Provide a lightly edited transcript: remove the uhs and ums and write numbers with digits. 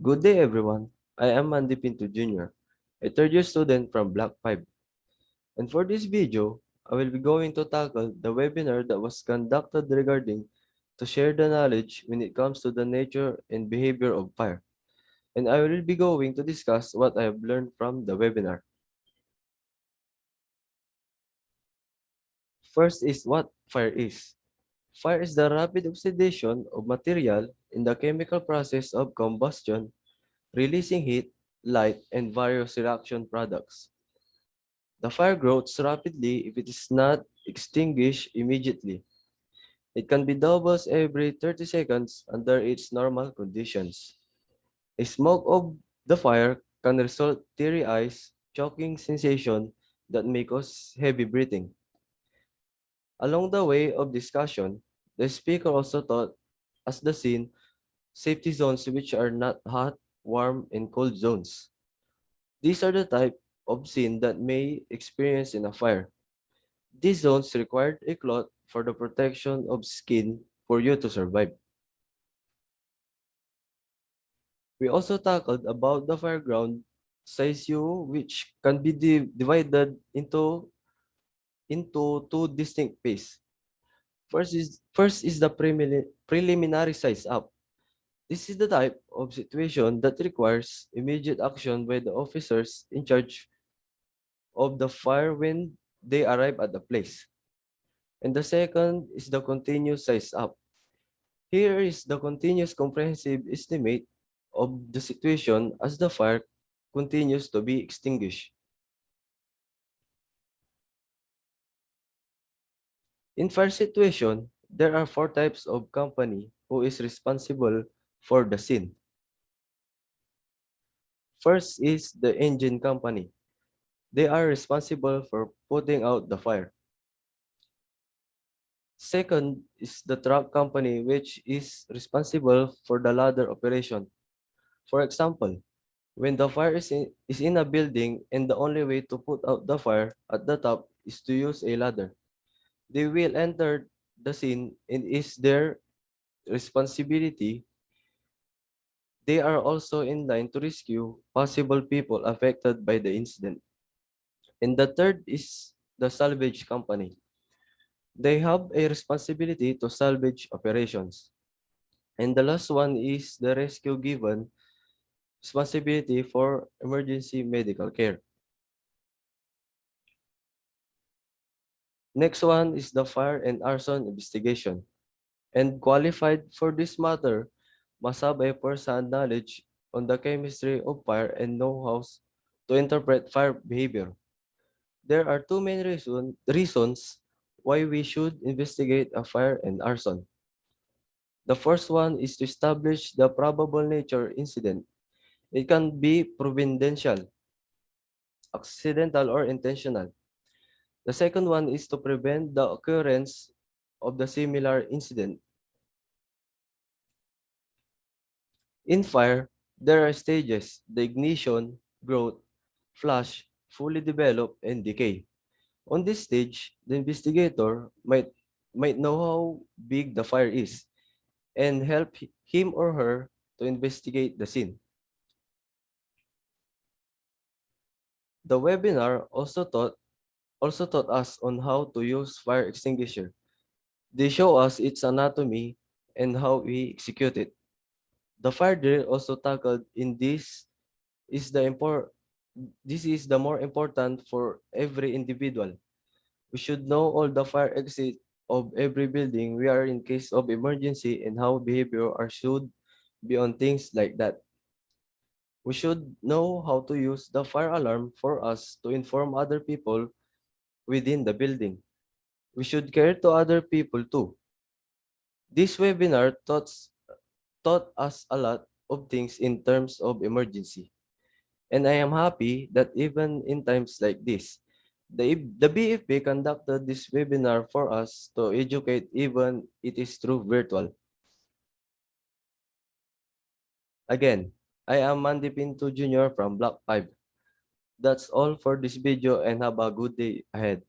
Good day, everyone. I am Mandy Pinto Jr., a third-year student from Block 5. And for this video, I will be going to tackle the webinar that was conducted regarding to share the knowledge when it comes to the nature and behavior of fire. And I will be going to discuss what I have learned from the webinar. First is what fire is. Fire is the rapid oxidation of material in the chemical process of combustion, releasing heat, light, and various reaction products. The fire grows rapidly if it is not extinguished immediately. It can be doubles every 30 seconds under its normal conditions. A smoke of the fire can result teary eyes, choking sensation that may cause heavy breathing. Along the way of discussion, the speaker also taught us the scene safety zones which are not hot, warm, and cold zones. These are the type of scene that may experience in a fire. These zones required a cloth for the protection of skin for you to survive. We also tackled about the fireground size U, which can be divided into two distinct phases. First is the preliminary size up. This is the type of situation that requires immediate action by the officers in charge of the fire when they arrive at the place. And the second is the continuous size up. Here is the continuous comprehensive estimate of the situation as the fire continues to be extinguished. In fire situation, there are four types of company who is responsible for the scene. First is the engine company. They are responsible for putting out the fire. Second is the truck company, which is responsible for the ladder operation. For example, when the fire is in a building and the only way to put out the fire at the top is to use a ladder, they will enter the scene and is their responsibility. They are also in line to rescue possible people affected by the incident. And the third is the salvage company. They have a responsibility to salvage operations. And the last one is the rescue given responsibility for emergency medical care. Next one is the fire and arson investigation. And qualified for this matter must have a first-hand knowledge on the chemistry of fire and know-how to interpret fire behavior. There are two main reasons why we should investigate a fire and arson. The first one is to establish the probable nature incident. It can be providential, accidental, or intentional. The second one is to prevent the occurrence of the similar incident. In fire, there are stages: the ignition, growth, flash, fully develop, and decay. On this stage, the investigator might know how big the fire is and help him or her to investigate the scene. The webinar also taught us on how to use fire extinguisher. They show us its anatomy and how we execute it. The fire drill also tackled in is the import this is the more important for every individual. We should know all the fire exit of every building we are in case of emergency and how behavior are should be on things like that. We should know how to use the fire alarm for us to inform other people within the building. We should care to other people too. This webinar taught us a lot of things in terms of emergency. And I am happy that even in times like this, the BFP conducted this webinar for us to educate even it is through virtual. Again, I am Mandy Pinto Jr. from Block 5. That's all for this video and have a good day ahead.